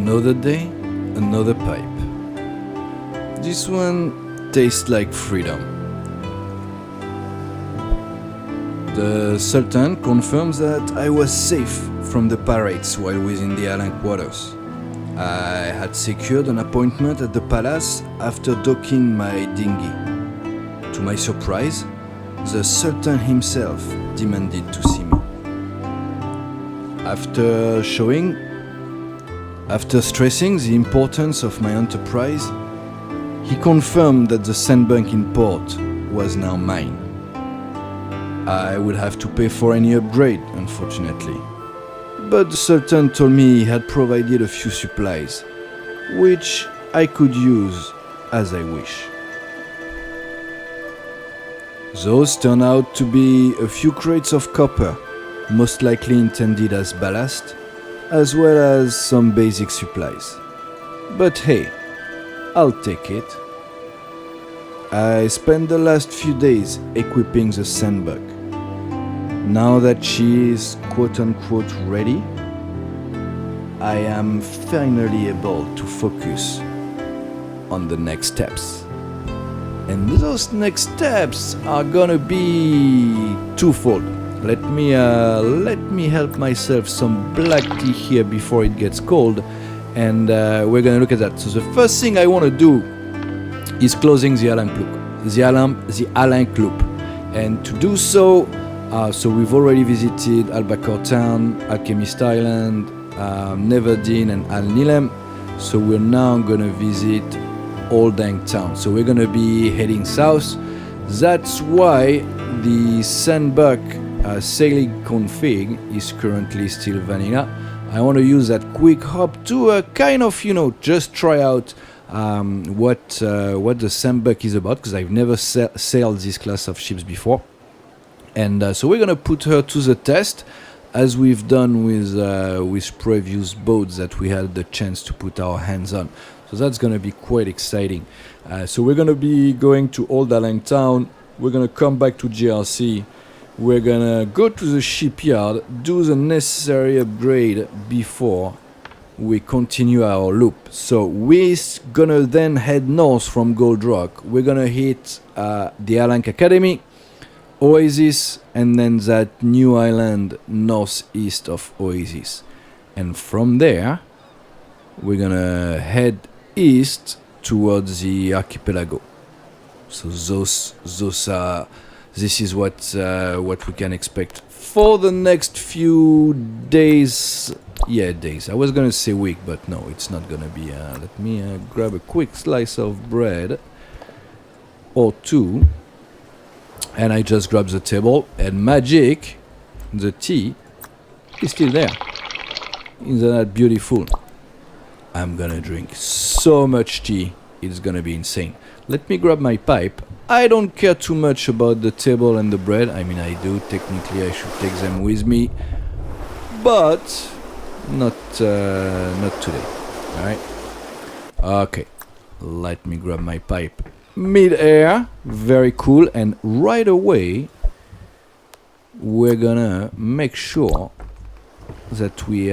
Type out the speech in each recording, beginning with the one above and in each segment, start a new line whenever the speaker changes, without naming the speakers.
Another day, another pipe. This one tastes like freedom. The Sultan confirms that I was safe from the pirates while within the Alank waters. I had secured an appointment at the palace after docking my dinghy. To my surprise, the Sultan himself demanded to see me. After stressing the importance of my enterprise, he confirmed that the Sandbuq in port was now mine. I would have to pay for any upgrade, unfortunately. But the Sultan told me he had provided a few supplies, which I could use as I wish. Those turned out to be a few crates of copper, most likely intended as ballast, as well as some basic supplies. But hey, I'll take it. I spent the last few days equipping the Sandbuq. Now that she is quote-unquote ready, I am finally able to focus on the next steps. And those next steps are gonna be twofold. Let me help myself some black tea here before it gets cold, and we're gonna look at that. So the first thing I want to do is closing the Alank loop, and to do so, so we've already visited Al-Bakr Town, Alchemist Island, Neverdeen and Al-Nilem. So we're now gonna visit Old Dank Town. So we're gonna be heading south. That's why the Sandbuq sailing config is currently still vanilla. I want to use that quick hop to kind of, just try out what the Sandbuq is about, because I've never sailed this class of ships before. And so we're gonna put her to the test, as we've done with previous boats that we had the chance to put our hands on. So that's gonna be quite exciting. So we're gonna be going to Old Alank Town. We're gonna come back to GRC. We're gonna go to the shipyard, do the necessary upgrade before we continue our loop. So we're gonna then head north from Gold Rock. We're gonna hit the Alank Academy, Oasis, and then that new island northeast of Oasis. And from there, we're gonna head east towards the archipelago. So this is what we can expect for the next few days. Yeah, days. I was gonna say week, but no, it's not gonna be. Let me grab a quick slice of bread or two, and I just grab the table, and magic, the tea is still there. Isn't that beautiful? I'm gonna drink so much tea, it's gonna be insane. Let me grab my pipe. I don't care too much about the table and the bread. I mean, I do. Technically, I should take them with me, but not today. All right. Okay. Let me grab my pipe. Mid-air, very cool. And right away, we're gonna make sure that we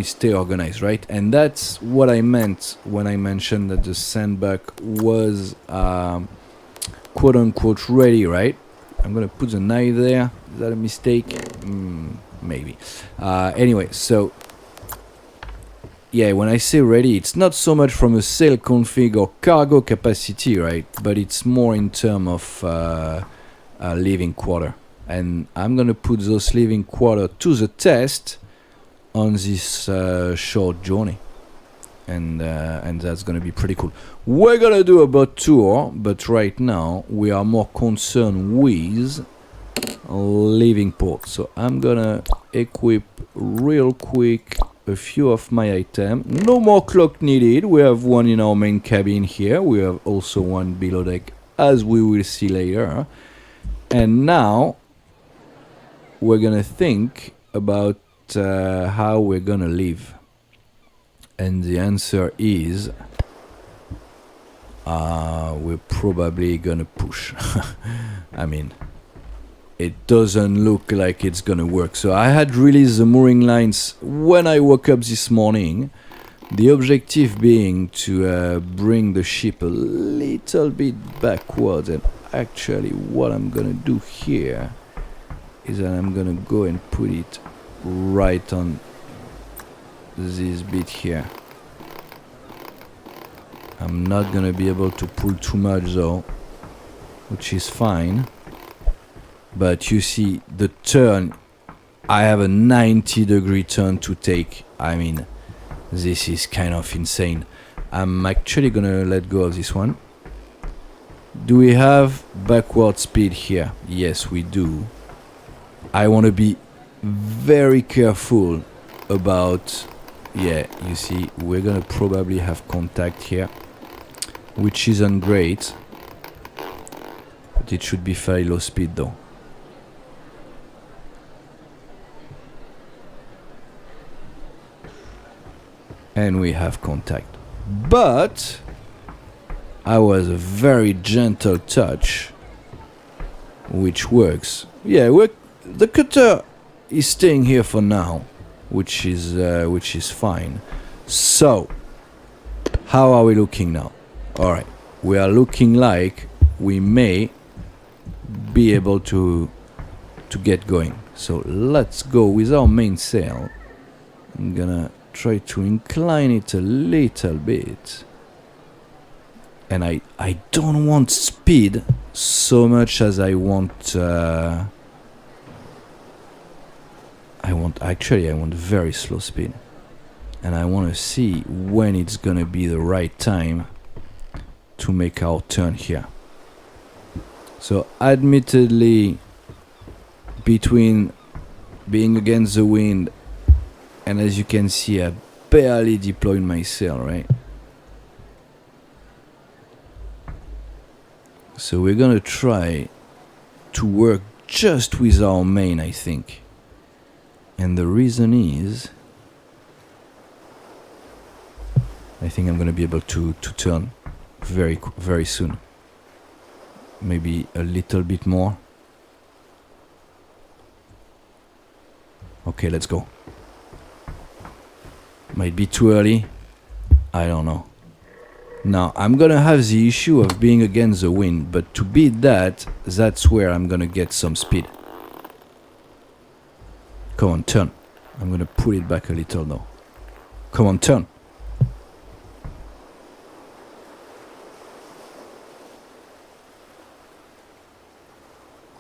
stay organized, right? And that's what I meant when I mentioned that the Sandbuq was quote-unquote ready, right? I'm gonna put the knife there. Is that a mistake? Maybe. Anyway, so yeah, when I say ready, it's not so much from a sail config or cargo capacity, right? But it's more in terms of living quarter. And I'm gonna put those living quarter to the test on this short journey. And that's gonna be pretty cool. We're gonna do a boat tour, but right now we are more concerned with leaving port. So I'm gonna equip real quick a few of my items. No more clock needed. We have one in our main cabin here. We have also one below deck, as we will see later. And now we're gonna think about how we're gonna live. And the answer is we're probably gonna push. I mean, it doesn't look like it's gonna work. So I had released the mooring lines when I woke up this morning, The objective being to bring the ship a little bit backwards, and actually what I'm gonna do here is that I'm gonna go and put it right on this bit here. I'm not gonna be able to pull too much though, which is fine. But you see the turn, I have a 90-degree turn to take. I mean, this is kind of insane. I'm actually gonna let go of this one. Do we have backward speed here? Yes, we do. I want to be very careful about... Yeah, you see, we're gonna probably have contact here, which isn't great. But it should be fairly low speed though. And we have contact. But I was a very gentle touch, which works. Yeah, the cutter is staying here for now, which is fine. So, how are we looking now? All right, we are looking like we may be able to get going. So let's go with our mainsail. I'm gonna try to incline it a little bit, and I don't want speed so much as I want very slow speed, and I want to see when it's gonna be the right time to make our turn here. So admittedly, between being against the wind, and as you can see, I barely deployed my sail, right? So we're gonna try to work just with our main, I think. And the reason is, I think I'm gonna be able to turn very soon. Maybe a little bit more. Okay, let's go. Might be too early. I don't know. Now, I'm gonna have the issue of being against the wind, but to beat that, that's where I'm gonna get some speed. Come on, turn. I'm gonna pull it back a little now. Come on, turn.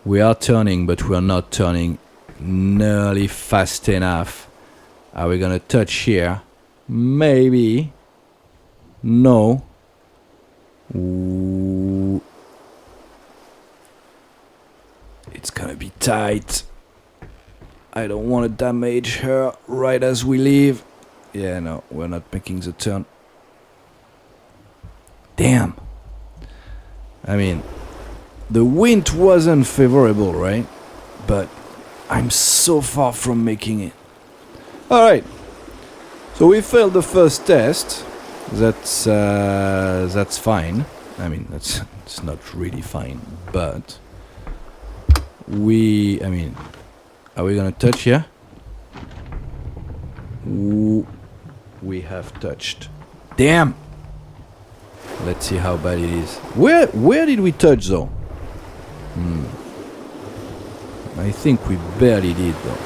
We are turning, but we are not turning nearly fast enough. Are we gonna touch here? Maybe. No. Ooh. It's gonna be tight. I don't want to damage her right as we leave. Yeah, no, we're not making the turn. Damn. I mean, the wind wasn't favorable, right? But I'm so far from making it. Alright. So we failed the first test. That's fine. I mean, it's not really fine, but are we gonna touch here? Ooh, we have touched. Damn! Let's see how bad it is. Where did we touch though? I think we barely did though.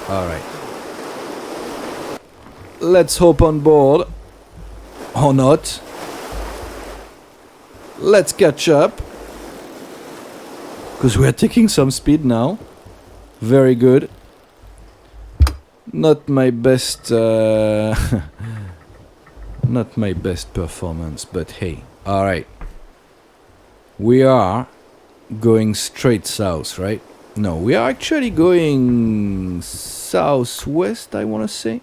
Alright. Let's hop on board. Or not. Let's catch up. Because we're taking some speed now. Very good. Not my best not my best performance, but hey. Alright. We are going straight south, right? No, we are actually going southwest, I want to say.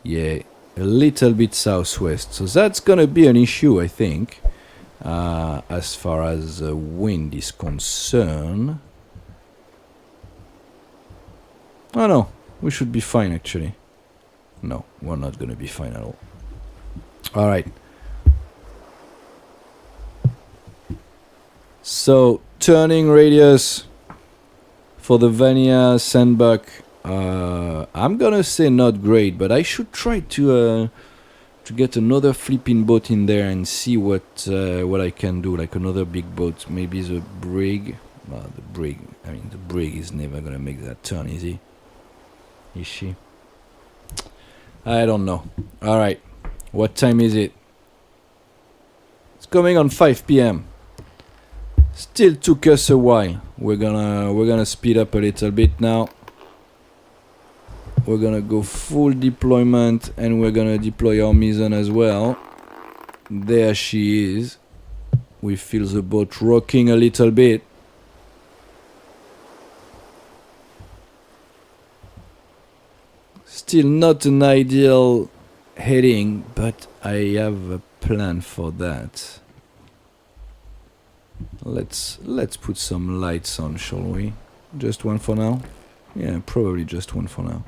Yeah, a little bit southwest. So that's gonna be an issue, I think, as far as the wind is concerned. Oh no, we should be fine actually. No, we're not gonna be fine at all. Alright. So, turning radius for the Vanilla Sandbuq I'm gonna say not great, but I should try to get another flipping boat in there and see what I can do, like another big boat, maybe the brig. The brig. I mean, the brig is never gonna make that turn, is he? Is she? I don't know. All right, what time is it? It's coming on 5 p.m. Still took us a while. We're gonna speed up a little bit now. We're gonna go full deployment, and we're gonna deploy our mizzen as well. There she is. We feel the boat rocking a little bit. Still not an ideal heading, but I have a plan for that. Let's put some lights on, shall we? Just one for now? Yeah, probably just one for now.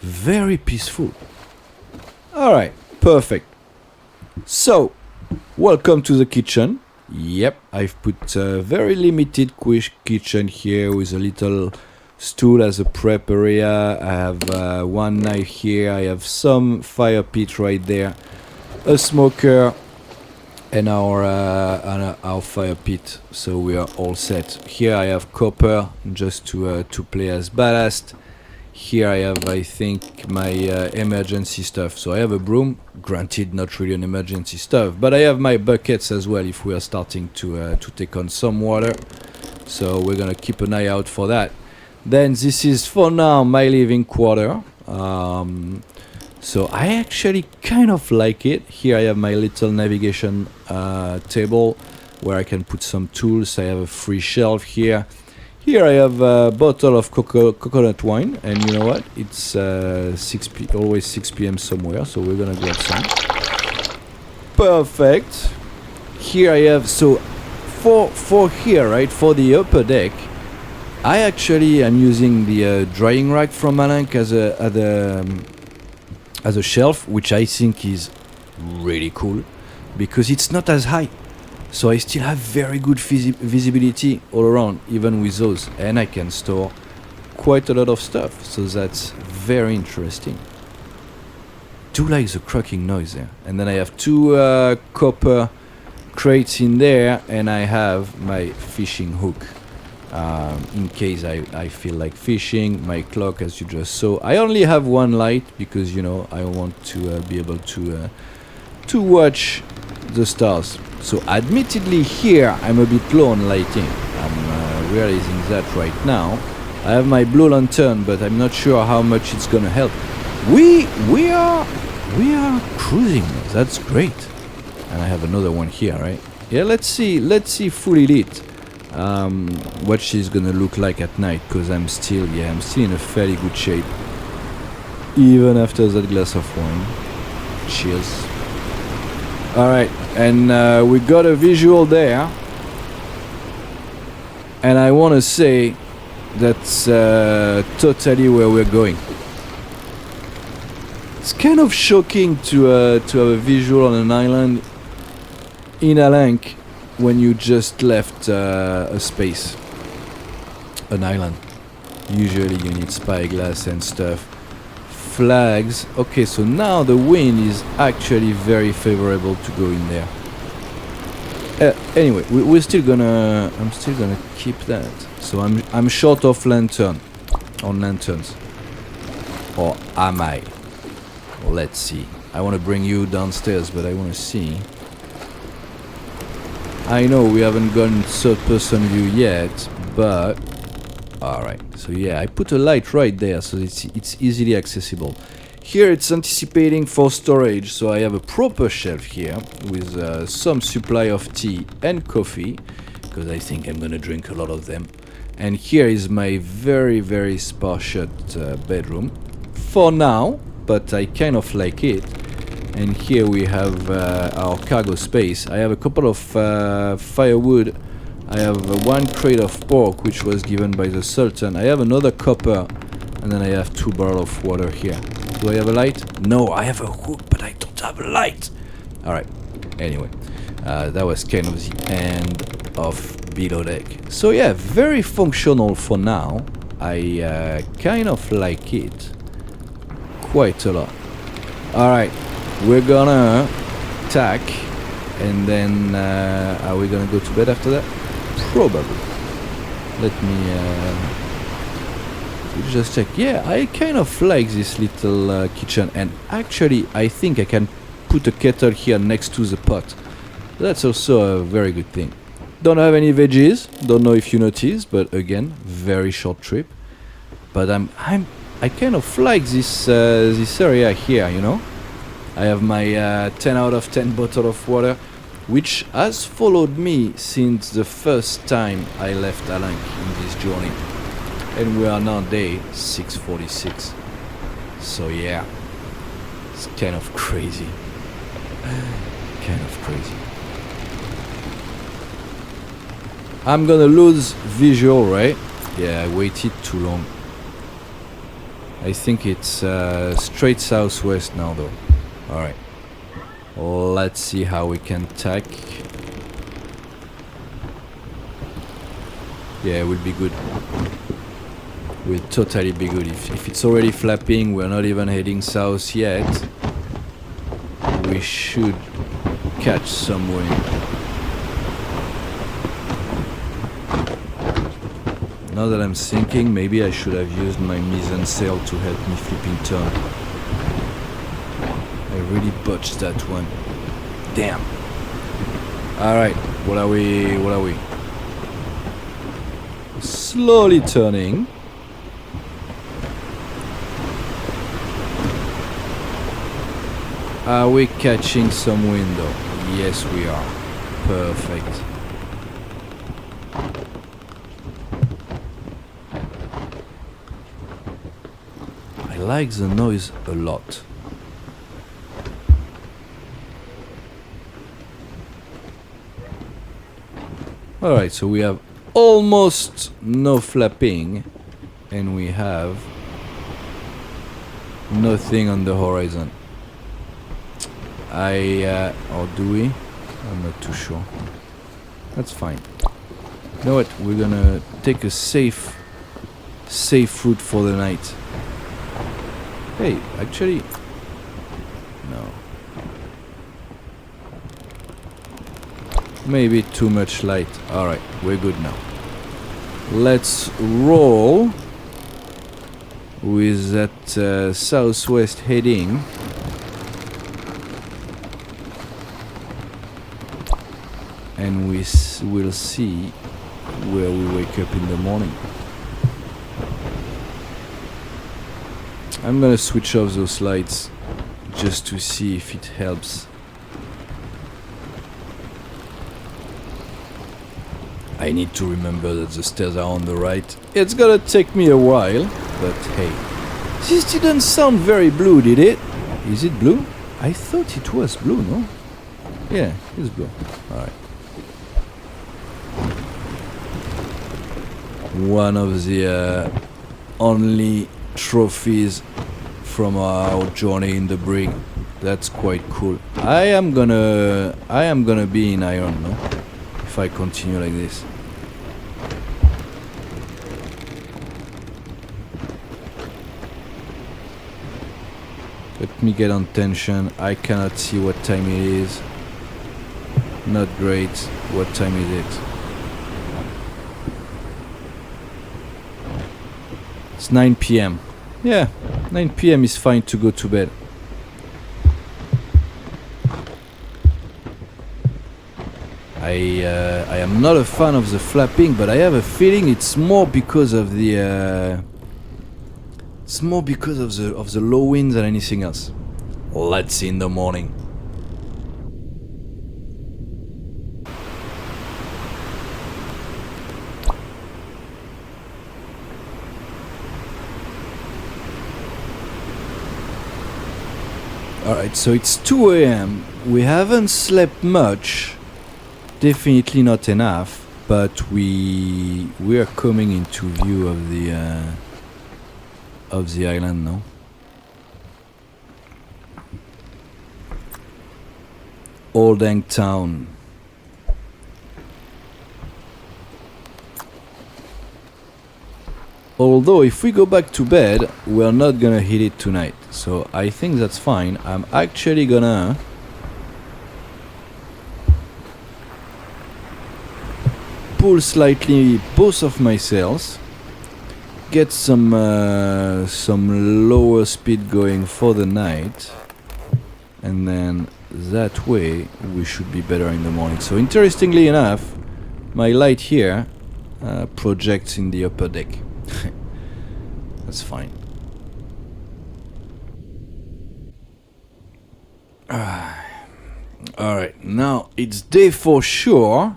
Very peaceful. Alright, perfect. So, welcome to the kitchen. Yep, I've put a very limited kitchen here with a little stool as a prep area. I have one knife here. I have some fire pit right there, a smoker, and our fire pit. So we are all set. Here I have copper just to play as ballast. Here I have, I think, my emergency stuff. So I have a broom, granted not really an emergency stuff, but I have my buckets as well if we are starting to take on some water. So we're gonna keep an eye out for that. Then this is for now my living quarter. So I actually kind of like it. Here I have my little navigation table where I can put some tools. I have a free shelf here. Here I have a bottle of coconut wine, and you know what? It's always 6 p.m. somewhere, so we're gonna grab some. Perfect. Here I have, so for here, right, for the upper deck, I actually am using the drying rack from Malank as a shelf, which I think is really cool because it's not as high. So I still have very good visibility all around, even with those. And I can store quite a lot of stuff. So that's very interesting. Do like the cracking noise there. And then I have two copper crates in there. And I have my fishing hook. In case I feel like fishing. My clock, as you just saw. I only have one light because, you know, I want to be able to watch the stars. So admittedly here I'm a bit low on lighting. I'm realizing that right now. I have my blue lantern, but I'm not sure how much it's gonna help. We are cruising. That's great. And I have another one here, right? Yeah, let's see fully lit what she's gonna look like at night, because I'm still in a fairly good shape. Even after that glass of wine. Cheers. Alright, and we got a visual there, and I want to say that's totally where we're going. It's kind of shocking to have a visual on an island in Alank when you just left a space, an island. Usually you need spyglass and stuff. Flags. Okay, so now the wind is actually very favorable to go in there. Anyway, I'm still gonna keep that. So I'm short of lanterns, or am I? Let's see. I want to bring you downstairs, but I want to see. I know we haven't gone third-person view yet, but. Alright, so yeah, I put a light right there so it's easily accessible. Here it's anticipating for storage, so I have a proper shelf here with some supply of tea and coffee, because I think I'm gonna drink a lot of them. And here is my very, very sparse bedroom for now, but I kind of like it. And here we have our cargo space. I have a couple of firewood. I have one crate of pork, which was given by the Sultan. I have another copper, and then I have 2 barrels of water here. Do I have a light? No, I have a hook, but I don't have a light. Alright, anyway. That was kind of the end of below deck. So yeah, very functional for now. I kind of like it quite a lot. Alright, we're gonna tack, and then are we gonna go to bed after that? Probably. Let me just check. Yeah, I kind of like this little kitchen, and actually I think I can put a kettle here next to the pot. That's also a very good thing. Don't have any veggies, don't know if you noticed, but again, very short trip. But I kind of like this this area here, you know. I have my 10 out of 10 bottle of water, which has followed me since the first time I left Alank in this journey. And we are now day 646. So yeah, it's kind of crazy. Kind of crazy. I'm gonna lose visual, right? Yeah, I waited too long. I think it's straight southwest now though. Alright. Let's see how we can tack. Yeah, it will be good. Will totally be good. If it's already flapping, we're not even heading south yet. We should catch some wind. Now that I'm thinking, maybe I should have used my mizzen sail to help me flipping turn. I really botched that one. Damn. Alright, what are we? Slowly turning. Are we catching some wind though? Yes, we are. Perfect. I like the noise a lot. Alright, so we have almost no flapping, and we have nothing on the horizon. Or do we? I'm not too sure. That's fine. You know what? We're gonna take a safe route for the night. Hey, actually, no. Maybe too much light. Alright, we're good now. Let's roll with that southwest heading. And we will see where we wake up in the morning. I'm gonna switch off those lights just to see if it helps. I need to remember that the stairs are on the right. It's gonna take me a while, but hey. This didn't sound very blue, did it? Is it blue? I thought it was blue, no? Yeah, it's blue. Alright. One of the only trophies from our journey in the brig. That's quite cool. I am gonna be in iron, no? If I continue like this. Let me get on tension. I cannot see what time it is. Not great. What time is it? It's 9 p.m. Yeah, 9 p.m. is fine to go to bed. I am not a fan of the flapping, but I have a feeling it's more because of the low wind than anything else. Let's see in the morning. Alright, so it's 2 a.m. We haven't slept much. Definitely not enough, but we are coming into view of the island now. Old Ang Town. Although if we go back to bed, we're not gonna hit it tonight. So I think that's fine. I'm actually gonna pull slightly both of my sails, get some lower speed going for the night, and then that way we should be better in the morning. So interestingly enough, my light here projects in the upper deck. That's fine. Alright, now it's day for sure,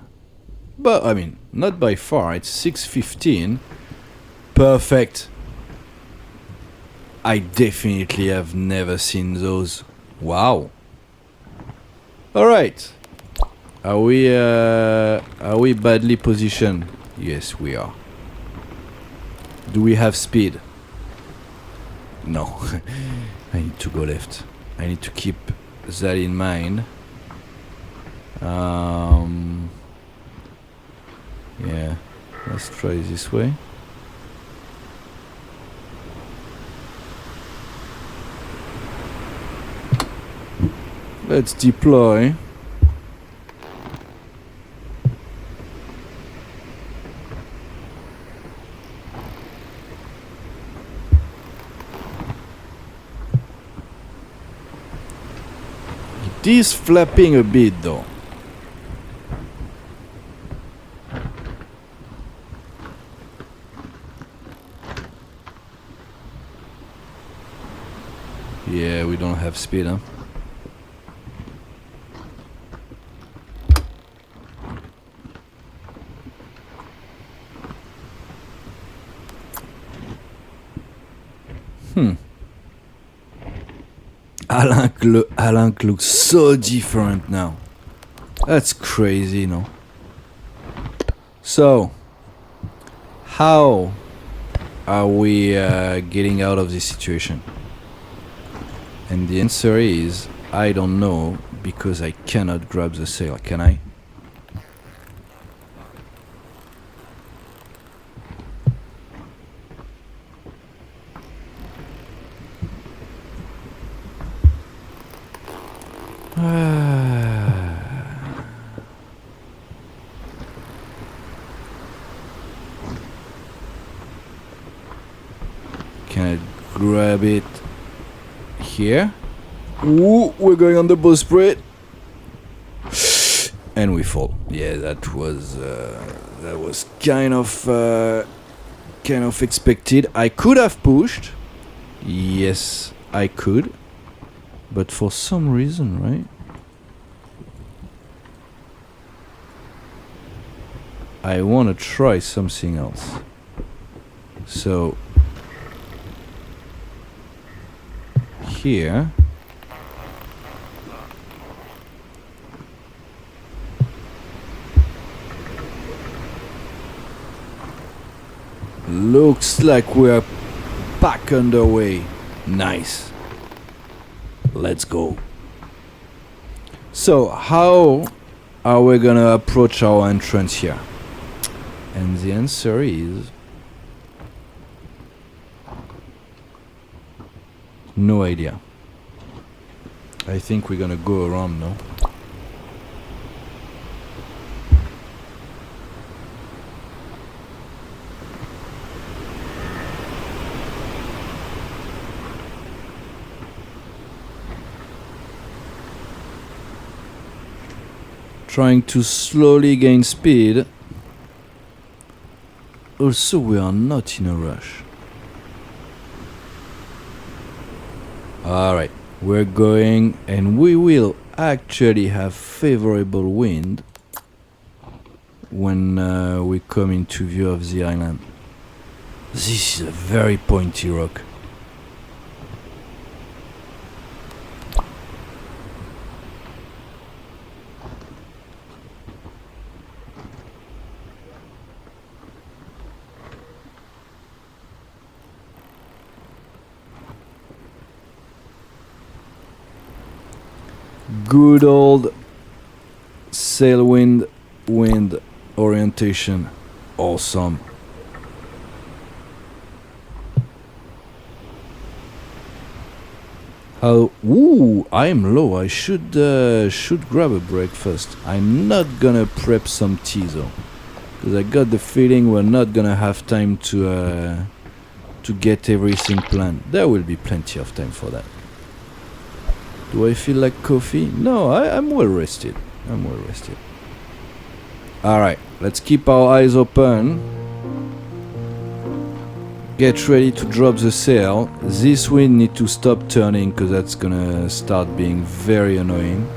but I mean, not by far. It's 6:15. Perfect. I definitely have never seen those. Wow. Alright. Are we badly positioned? Yes, we are. Do we have speed? No. I need to go left. I need to keep that in mind. Yeah, let's try this way. Let's deploy. It is flapping a bit though. Yeah, we don't have speed, huh? Alank looks so different now. That's crazy, no? So, how are we getting out of this situation? And the answer is, I don't know, because I cannot grab the sail, can I? Can I grab it here? Ooh, we're going on the bowsprit. And we fall. Yeah, that was kind of expected. I could have pushed. Yes, I could. But for some reason, right? I want to try something else. So here looks like we're back underway. Nice. Let's go. So how are we gonna approach our entrance here? And the answer is no idea. I think we're gonna go around now. Trying to slowly gain speed. Also, we are not in a rush. Alright, we're going, and we will actually have favorable wind when we come into view of the island. This is a very pointy rock. Good old Sailwind wind orientation. Awesome. Oh, ooh, I'm low. I should grab a breakfast. I'm not gonna prep some tea though, because I got the feeling we're not gonna have time to get everything planned. There will be plenty of time for that. Do I feel like coffee? No, I'm well rested. I'm well rested. Alright, let's keep our eyes open. Get ready to drop the sail. This wind need to stop turning because that's gonna start being very annoying.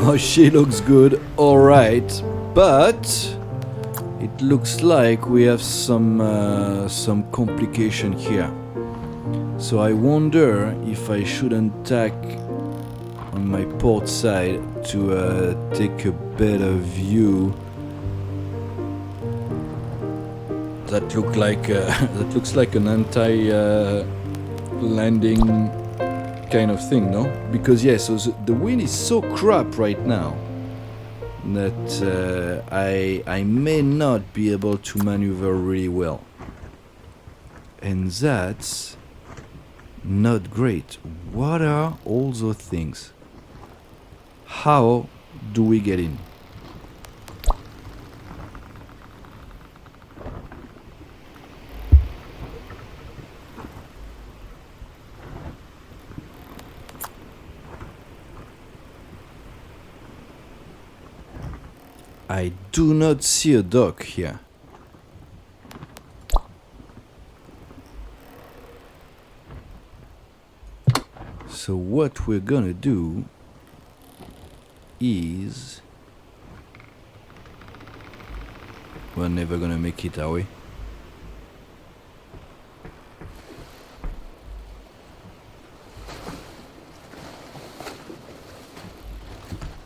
Oh, she looks good, alright, but it looks like we have some complication here. So I wonder if I shouldn't tack on my port side to take a better view. That looks like an anti-landing kind of thing, no? Because yeah, so the wind is so crap right now that I may not be able to maneuver really well, and that's not great. What are all those things? How do we get in? I do not see a dock here. So what we're gonna do is... We're never gonna make it, are we?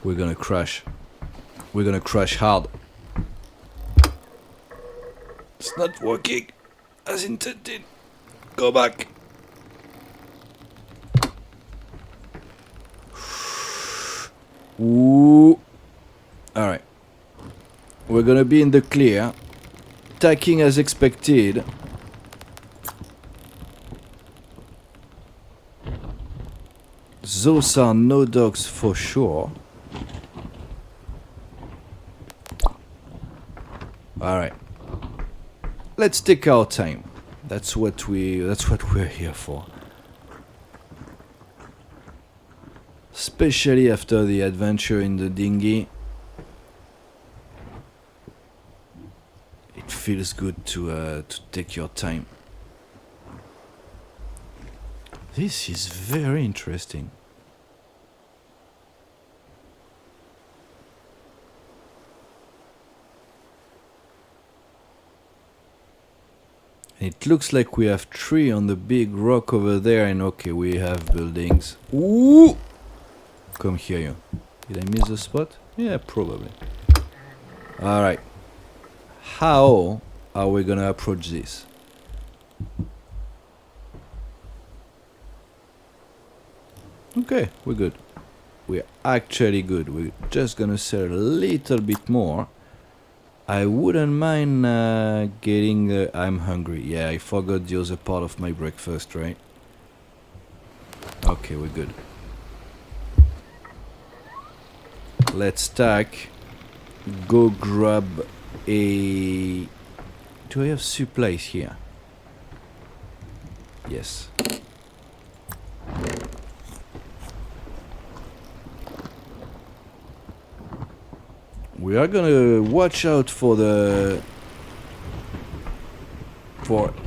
We're gonna crash. We're gonna crash hard. It's not working as intended. Go back. Ooh. Alright. We're gonna be in the clear. Tacking as expected. Those are no docks for sure. Alright. Let's take our time. That's what we're here for. Especially after the adventure in the dinghy. It feels good to take your time. This is very interesting. It looks like we have tree on the big rock over there, and okay, we have buildings. Ooh! Come here, you. Did I miss the spot? Yeah, probably. Alright. How are we gonna approach this? Okay, we're good. We're actually good. We're just gonna sell a little bit more. I wouldn't mind getting the... I'm hungry. Yeah, I forgot the other part of my breakfast, right? Okay, we're good. Let's stack. Go grab a... Do I have supplies here? Yes. We are gonna watch out for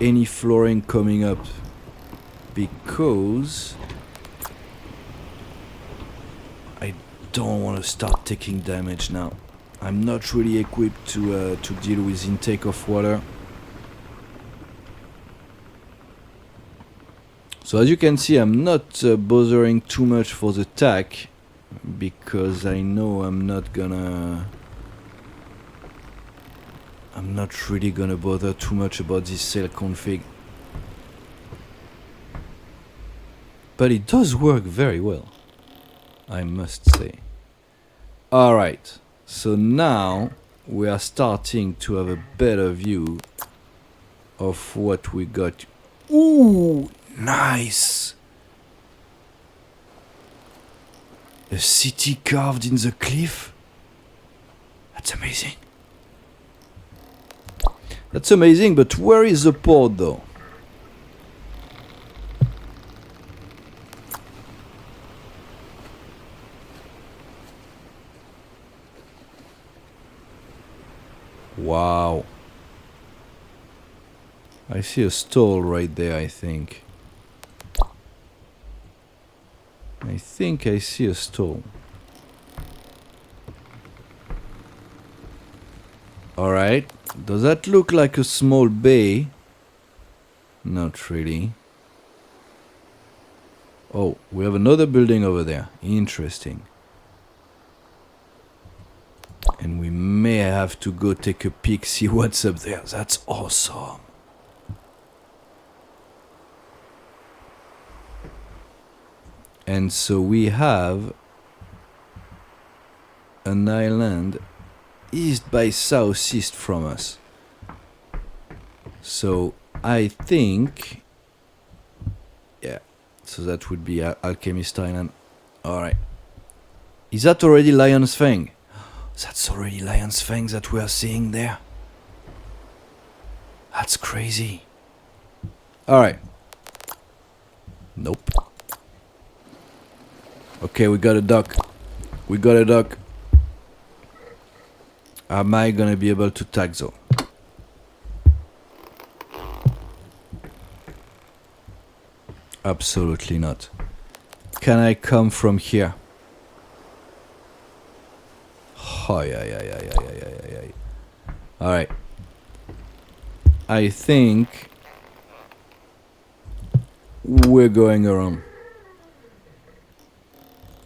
any flooring coming up, because I don't want to start taking damage now. I'm not really equipped to deal with intake of water. So as you can see, I'm not bothering too much for the tack, because I know I'm not really gonna bother too much about this sail config. But it does work very well, I must say. Alright, so now we are starting to have a better view of what we got. Ooh, nice! A city carved in the cliff? That's amazing. That's amazing, but where is the port though? Wow. I see a stall right there, I think. I think I see a stall. Alright. Does that look like a small bay? Not really. Oh, we have another building over there. Interesting. And we may have to go take a peek, see what's up there. That's awesome. And so we have an island east by southeast from us. So I think, yeah, so that would be Alchemist Island. Alright. Is that already Lion's Fang? That's already Lion's Fang that we are seeing there. That's crazy. Alright. Nope. Okay, we got a dock. We got a dock. Am I gonna be able to tag though? Absolutely not. Can I come from here? Oh, yeah. Alright. I think we're going around.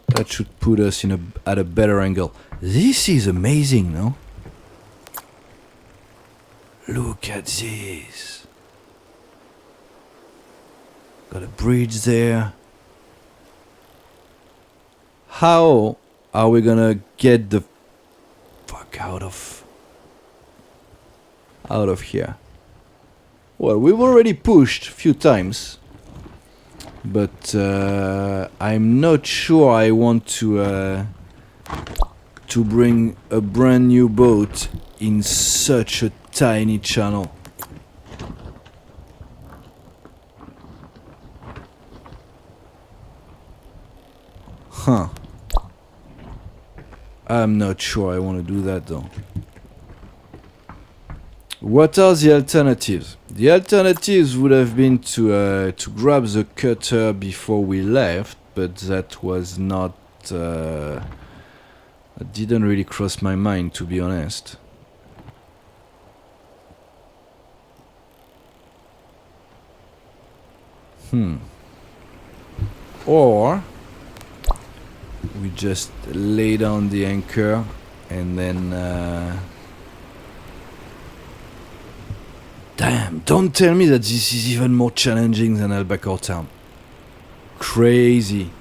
That should put us in at a better angle. This is amazing, no? Look at this. Got a bridge there. How are we gonna get the fuck out of here? Well, we've already pushed a few times, but I'm not sure I want to bring a brand new boat in such a tiny channel. Huh. I'm not sure I want to do that though. What are the alternatives? The alternatives would have been to grab the cutter before we left, but that was not... that didn't really cross my mind, to be honest. Or we just lay down the anchor and then damn, don't tell me that this is even more challenging than Albacore Town. Crazy.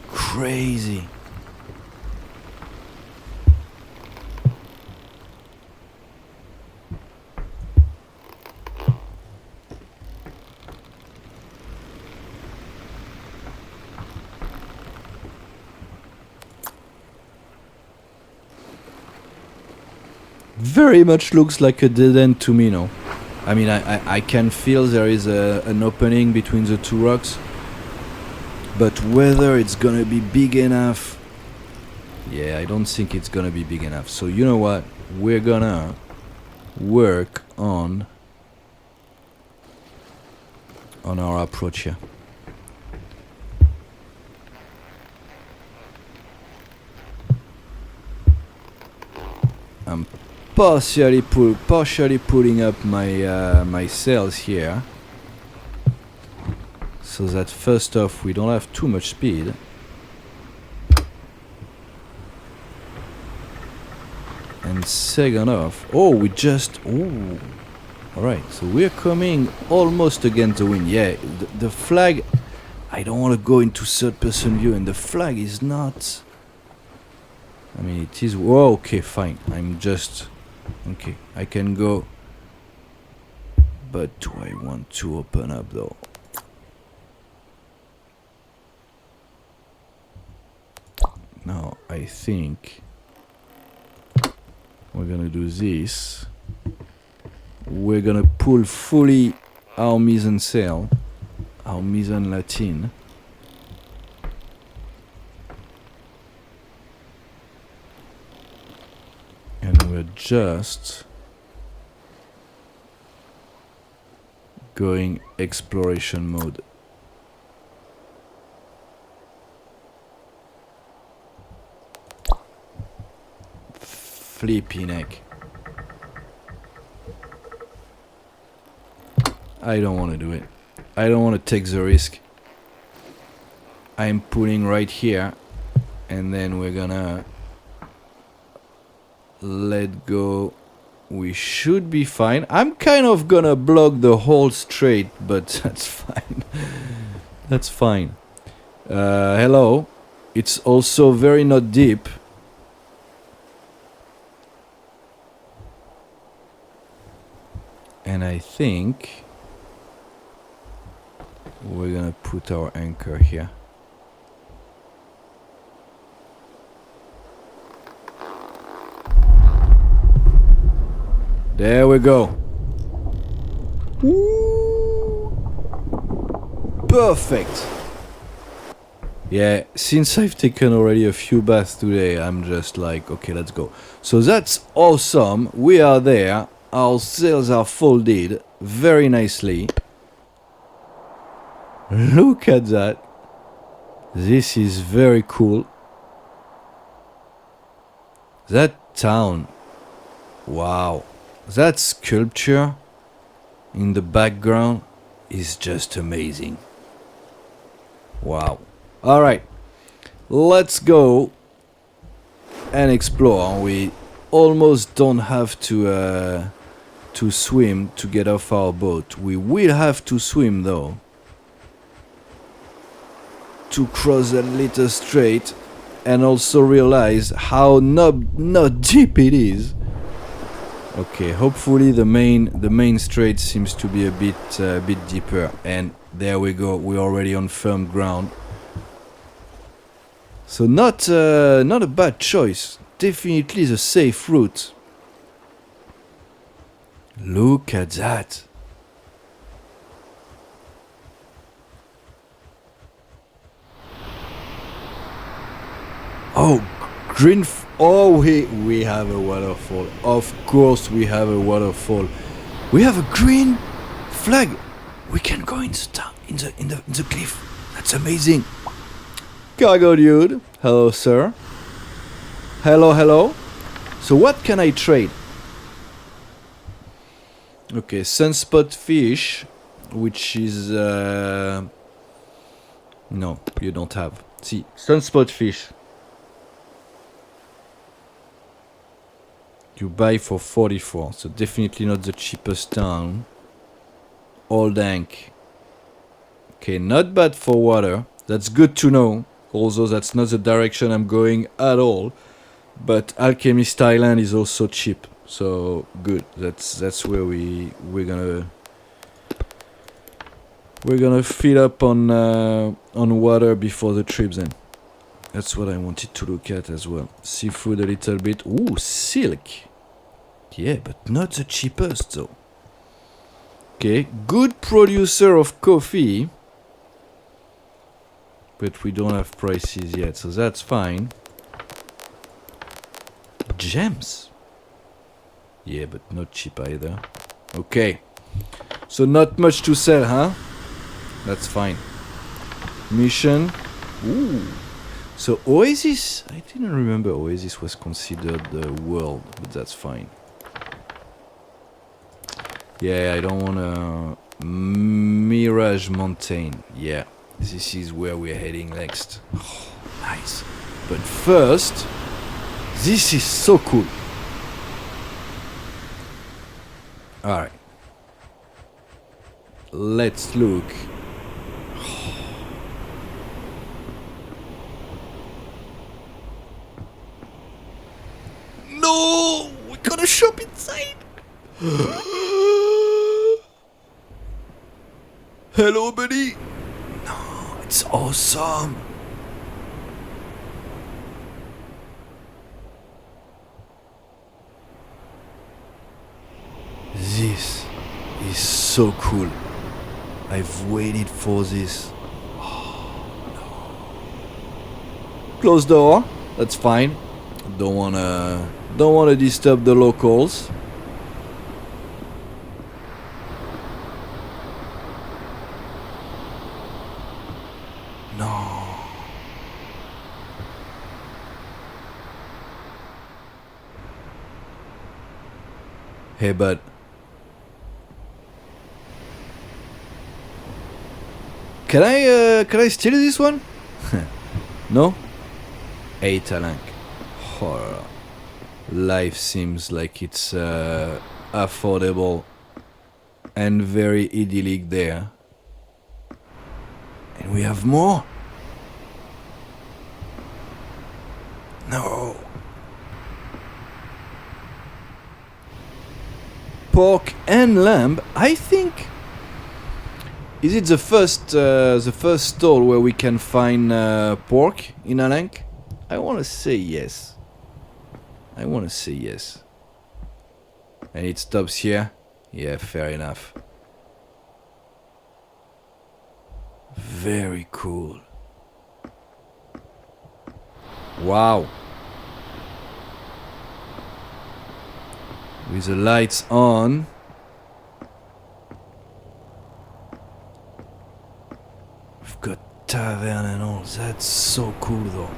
Crazy. Very much looks like a dead end to me now. I mean, I can feel there is an opening between the two rocks, but whether it's gonna be big enough Yeah, I don't think it's gonna be big enough. So you know what? We're gonna work on our approach here. I'm partially putting up my my sails here, so that first off we don't have too much speed. And second off, alright, so we're coming almost against the wind. Yeah, the flag, I don't want to go into third person view, and the flag is not, I mean it is, whoa, okay, fine, I'm just, okay, I can go, but do I want to open up though? No, I think we're gonna do this. We're gonna pull fully our mizzen sail, our mizzen latin. And we're just going exploration mode. Flippin' heck. I don't want to do it. I don't want to take the risk. I'm pulling right here, and then we're gonna let go. We should be fine. I'm kind of gonna block the whole strait, but that's fine. That's fine. Hello. It's also very not deep. And I think we're gonna put our anchor here. There we go. Woo! Perfect. Yeah, since I've taken already a few baths today, I'm just like, okay, let's go. So that's awesome. We are there. Our sails are folded very nicely. Look at that. This is very cool. That town. Wow. That sculpture in the background is just amazing. Wow. Alright. Let's go and explore. We almost don't have to swim to get off our boat. We will have to swim though to cross that little strait, and also realize how not deep it is. Okay, hopefully the main strait seems to be a bit deeper, and there we go. We're already on firm ground. So not a bad choice. Definitely the safe route. Look at that. Oh, we have a waterfall. Of course we have a waterfall. We have a green flag. We can go in the town, in the cliff. That's amazing. Cargo dude. Hello, sir. Hello. So what can I trade? Okay, sunspot fish, which is no, you don't have. See, sunspot fish. You buy for 44, so definitely not the cheapest town. Old Ank. Okay, not bad for water. That's good to know. Although that's not the direction I'm going at all. But Alchemist Island is also cheap, so good. That's where we're gonna fill up on water before the trip. Then that's what I wanted to look at as well. Seafood a little bit. Ooh, silk. Yeah, but not the cheapest though. Okay, good producer of coffee. But we don't have prices yet, so that's fine. gems. Yeah, but not cheap either. Okay. So not much to sell, huh? That's fine. Mission. Ooh. So Oasis, I didn't remember Oasis was considered the world, but that's fine. Yeah, I don't wanna... Mirage Mountain. Yeah, this is where we're heading next. Oh, nice. But first, this is so cool. Alright. Let's look. No! We gotta shop inside! Hello, buddy! No, it's awesome! This is so cool. I've waited for this. Oh, no. Close door. That's fine. Don't wanna disturb the locals. No. Hey, bud. Can I steal this one? No? 8 Alank. Horror. Life seems like it's affordable and very idyllic there. And we have more? No. Pork and lamb, I think. Is it the first stall where we can find pork in Alank? I want to say yes. I want to say yes. And it stops here? Yeah, fair enough. Very cool. Wow. With the lights on. We've got tavern and all. That's so cool though.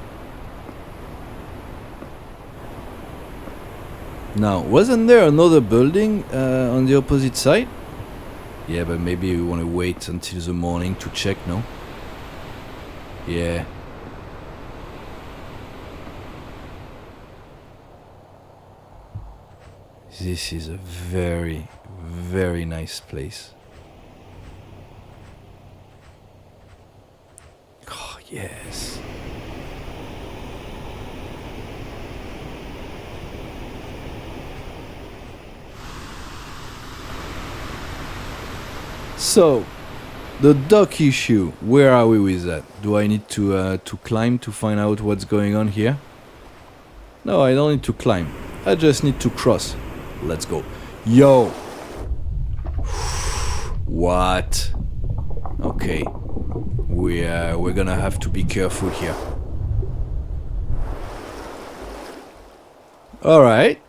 Now, wasn't there another building on the opposite side? Yeah, but maybe we want to wait until the morning to check, no? Yeah. This is a very, very nice place. Oh, yes. So, the dock issue, where are we with that? Do I need to climb to find out what's going on here? No, I don't need to climb. I just need to cross. Let's go. Yo! What? Okay. We're gonna have to be careful here. Alright.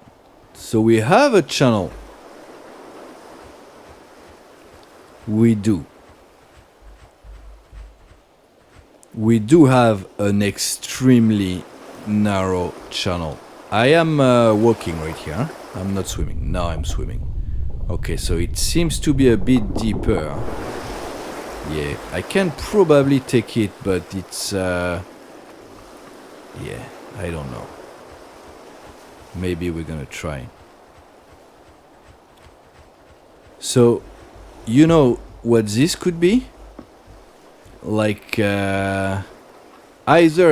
So we have a channel. We do. We do have an extremely narrow channel. I am walking right here. I'm not swimming. Now I'm swimming. Okay, so it seems to be a bit deeper. Yeah, I can probably take it, but it's... yeah, I don't know. Maybe we're gonna try. So, you know what this could be? Like, either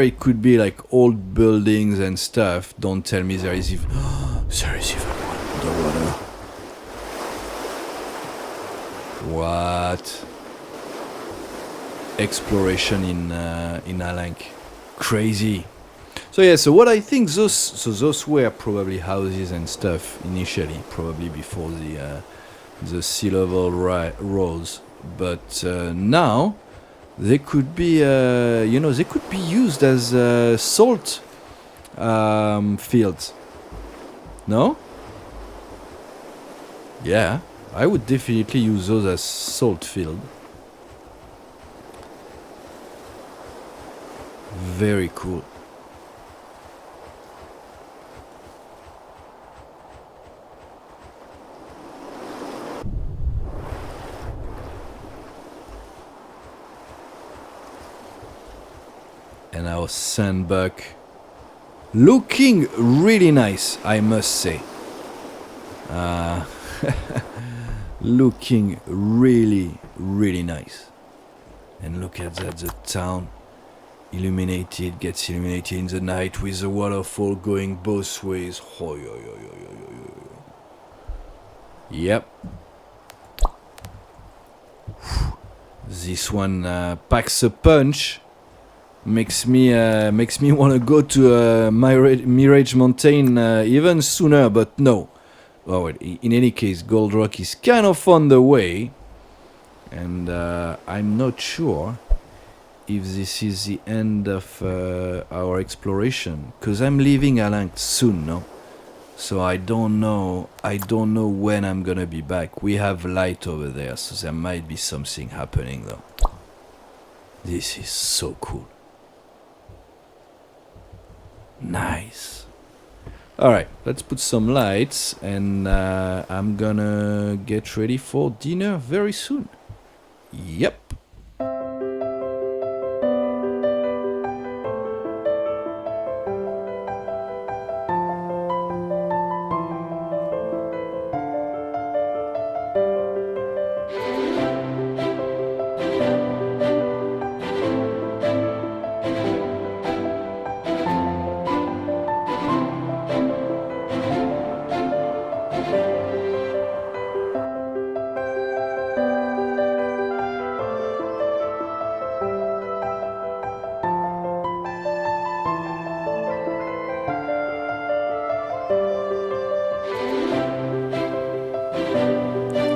it could be like old buildings and stuff. Don't tell me there is even... there is even one underwater. What? Exploration in Alank. Crazy. So yeah, so what I think those were probably houses and stuff initially, probably before the sea level rose. But now they could be, they could be used as salt fields. No? Yeah, I would definitely use those as salt field. Very cool. And our Sandbuq, looking really nice, I must say. Looking really, really nice. And look at that, the town illuminated, gets illuminated in the night with the waterfall going both ways. Yep. This one packs a punch. Makes me want to go to Mirage Mountain even sooner, but no. Oh, in any case, Gold Rock is kind of on the way, and I'm not sure if this is the end of our exploration, because I'm leaving Alank soon, no? So I don't know when I'm gonna be back. We have light over there, so there might be something happening though. This is so cool. Nice. Alright, let's put some lights, and I'm gonna get ready for dinner very soon. Yep.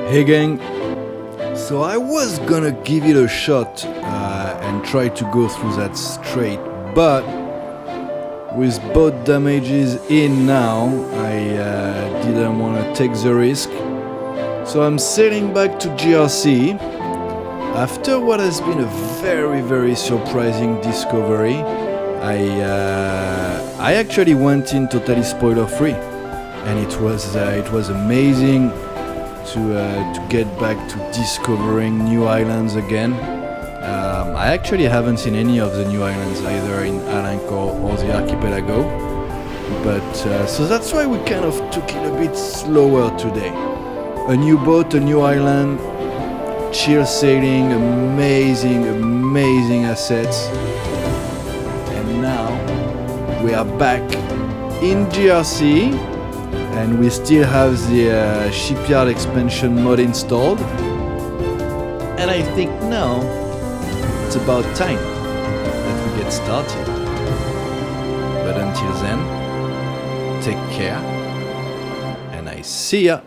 Hey gang, so I was gonna give it a shot and try to go through that straight, but with both damages in now, I didn't want to take the risk. So I'm sailing back to GRC after what has been a very, very surprising discovery. I actually went in totally spoiler free, and it was amazing to get back to discovering new islands again. I actually haven't seen any of the new islands either in Alank or the archipelago, but so that's why we kind of took it a bit slower today. A new boat, a new island, chill sailing, amazing assets, and now we are back in GRC. And we still have the shipyard expansion mod installed. And I think now it's about time that we get started. But until then, take care, and I see ya!